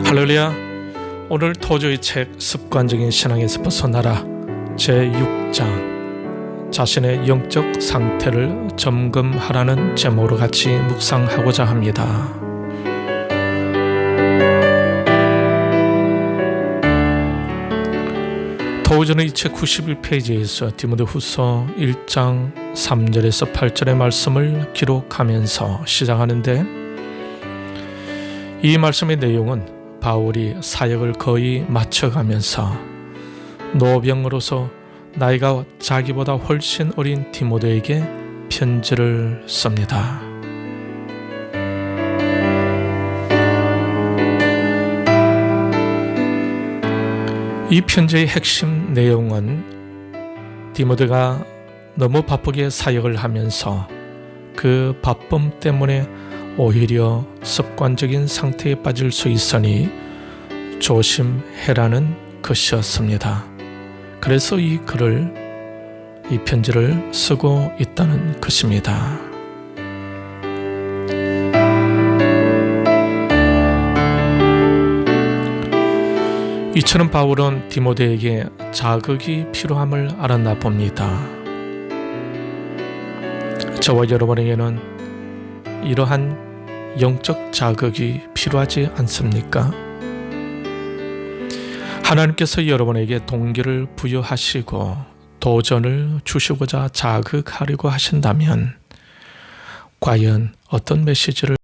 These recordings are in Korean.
할렐루야. 오늘 토저의 책 습관적인 신앙에서 벗어나라 제6장 자신의 영적 상태를 점검하라는 제목으로 같이 묵상하고자 합니다. 토저는 이 책 91페이지에서 디모데후서 1장 3절에서 8절의 말씀을 기록하면서 시작하는데, 이 말씀의 내용은 바울이 사역을 거의 마쳐가면서 노병으로서 나이가 자기보다 훨씬 어린 디모데에게 편지를 씁니다. 이 편지의 핵심 내용은 디모데가 너무 바쁘게 사역을 하면서 그 바쁨 때문에 오히려 습관적인 상태에 빠질 수 있으니 조심해라는 것이었습니다. 그래서 이 편지를 쓰고 있다는 것입니다. 이처럼 바울은 디모데에게 자극이 필요함을 알았나 봅니다. 저와 여러분에게는 이러한 영적 자극이 필요하지 않습니까? 하나님께서 여러분에게 동기를 부여하시고 도전을 주시고자 자극하려고 하신다면 과연 어떤 메시지를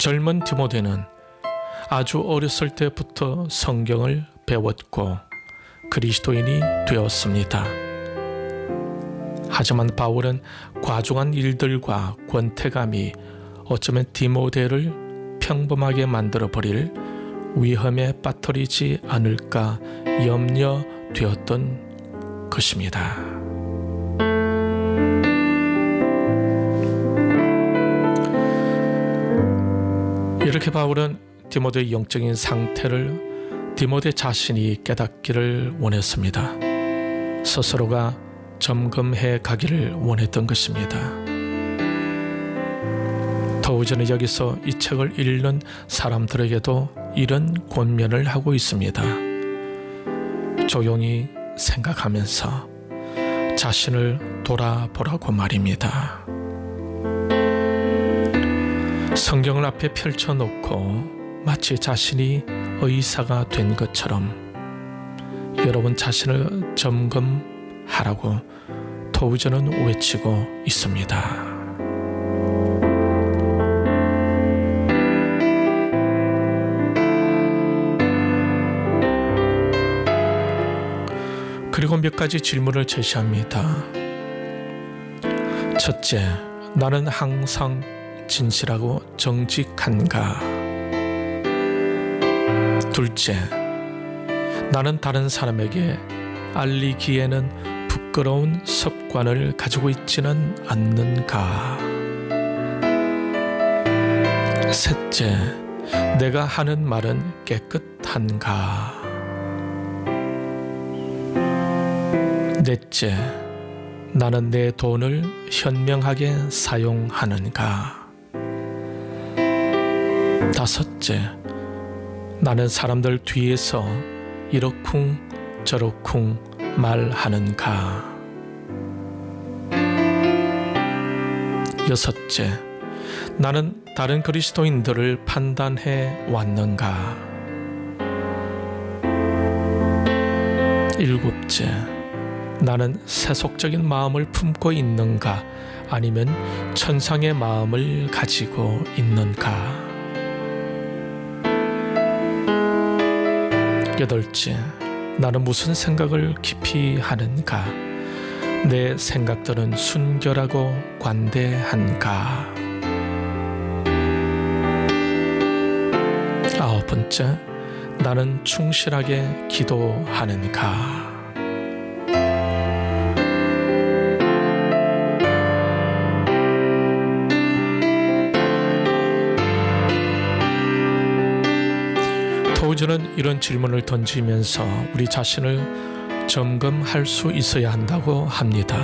젊은 디모데는 아주 어렸을 때부터 성경을 배웠고 그리스도인이 되었습니다. 하지만 바울은 과중한 일들과 권태감이 어쩌면 디모데를 평범하게 만들어버릴 위험에 빠뜨리지 않을까 염려되었던 것입니다. 이렇게 바울은 디모데의 영적인 상태를 디모데 자신이 깨닫기를 원했습니다. 스스로가 점검해 가기를 원했던 것입니다. 더우저는 여기서 이 책을 읽는 사람들에게도 이런 권면을 하고 있습니다. 조용히 생각하면서 자신을 돌아보라고 말입니다. 성경을 앞에 펼쳐놓고 마치 자신이 의사가 된 것처럼 여러분 자신을 점검하라고 도우저는 외치고 있습니다. 그리고 몇 가지 질문을 제시합니다. 첫째, 나는 항상 진실하고 정직한가? 둘째, 나는 다른 사람에게 알리기에는 부끄러운 습관을 가지고 있지는 않는가? 셋째, 내가 하는 말은 깨끗한가? 넷째, 나는 내 돈을 현명하게 사용하는가? 다섯째, 나는 사람들 뒤에서 이러쿵 저러쿵 말하는가? 여섯째, 나는 다른 그리스도인들을 판단해 왔는가? 일곱째, 나는 세속적인 마음을 품고 있는가? 아니면 천상의 마음을 가지고 있는가? 여덟째, 나는 무슨 생각을 깊이 하는가? 내 생각들은 순결하고 관대한가? 아홉 번째, 나는 충실하게 기도하는가? 도우저는 이런 질문을 던지면서 우리 자신을 점검할 수 있어야 한다고 합니다.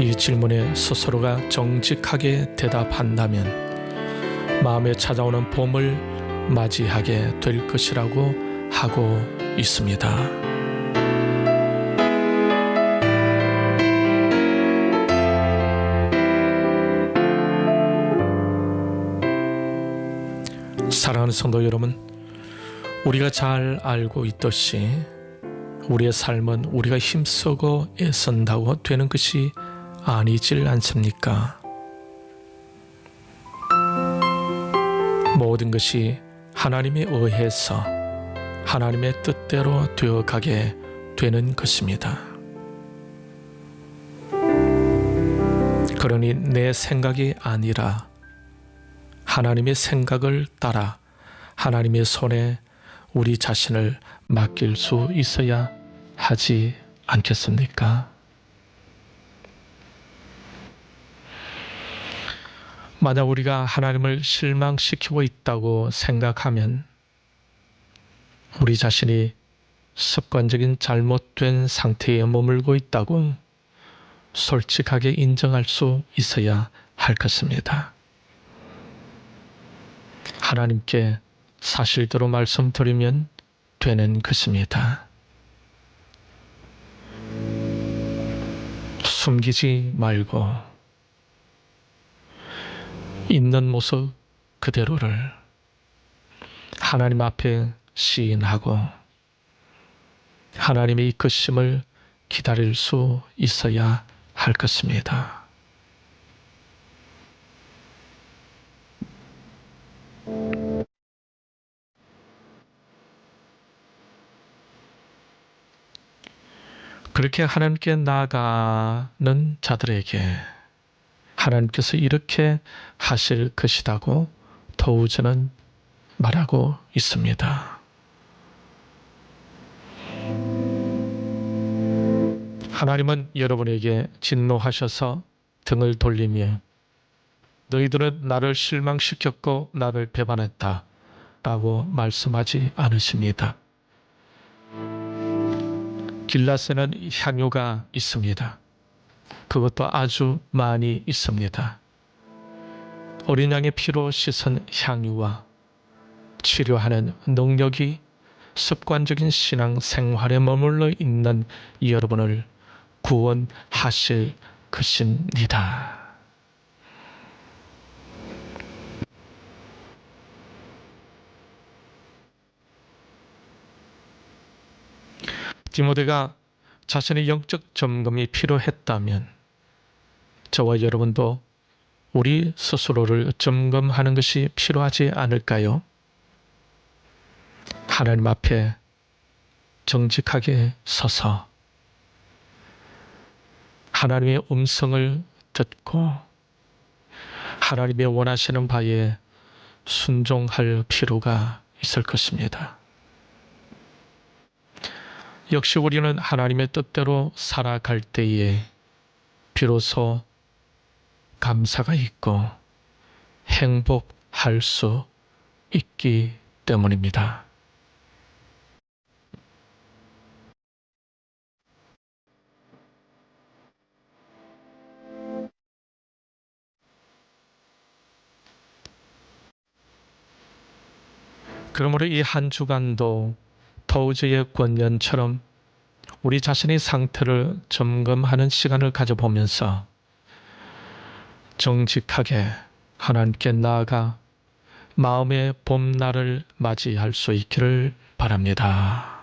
이 질문에 스스로가 정직하게 대답한다면 마음에 찾아오는 봄을 맞이하게 될 것이라고 하고 있습니다. 사랑하는 성도 여러분, 우리가 잘 알고 있듯이 우리의 삶은 우리가 힘쓰고 애쓴다고 되는 것이 아니질 않습니까? 모든 것이 하나님에 의해서 하나님의 뜻대로 되어가게 되는 것입니다. 그러니 내 생각이 아니라 하나님의 생각을 따라 하나님의 손에 우리 자신을 맡길 수 있어야 하지 않겠습니까? 만약 우리가 하나님을 실망시키고 있다고 생각하면 우리 자신이 습관적인 잘못된 상태에 머물고 있다고 솔직하게 인정할 수 있어야 할 것입니다. 하나님께 사실대로 말씀드리면 되는 것입니다. 숨기지 말고 있는 모습 그대로를 하나님 앞에 시인하고 하나님의 이끄심을 기다릴 수 있어야 할 것입니다. 그렇게 하나님께 나아가는 자들에게 하나님께서 이렇게 하실 것이라고 더우즈는 말하고 있습니다. 하나님은 여러분에게 진노하셔서 등을 돌리며 너희들은 나를 실망시켰고 나를 배반했다 라고 말씀하지 않으십니다. 길앗에는 향유가 있습니다. 그것도 아주 많이 있습니다. 어린 양의 피로 씻은 향유와 치료하는 능력이 습관적인 신앙 생활에 머물러 있는 여러분을 구원하실 것입니다. 디모데가 자신의 영적 점검이 필요했다면 저와 여러분도 우리 스스로를 점검하는 것이 필요하지 않을까요? 하나님 앞에 정직하게 서서 하나님의 음성을 듣고 하나님의 원하시는 바에 순종할 필요가 있을 것입니다. 역시 우리는 하나님의 뜻대로 살아갈 때에 비로소 감사가 있고 행복할 수 있기 때문입니다. 그러므로 이 한 주간도 더우즈의 권면처럼 우리 자신의 상태를 점검하는 시간을 가져보면서 정직하게 하나님께 나아가 마음의 봄날을 맞이할 수 있기를 바랍니다.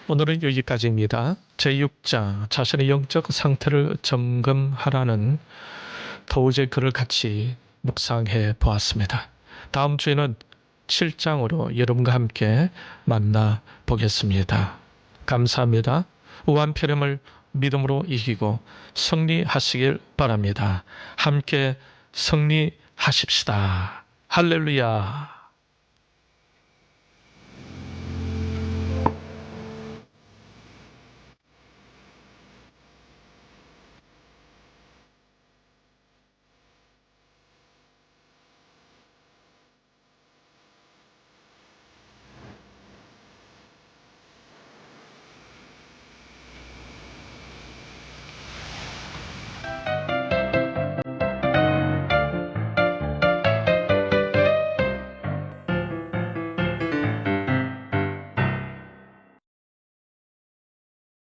오늘은 여기까지입니다. 제6장 자신의 영적 상태를 점검하라는 더우즈의 글을 같이 묵상해 보았습니다. 다음 주에는 7장으로 여러분과 함께 만나보겠습니다. 감사합니다. 우한 폐렴을 믿음으로 이기고 승리하시길 바랍니다. 함께 승리하십시다. 할렐루야.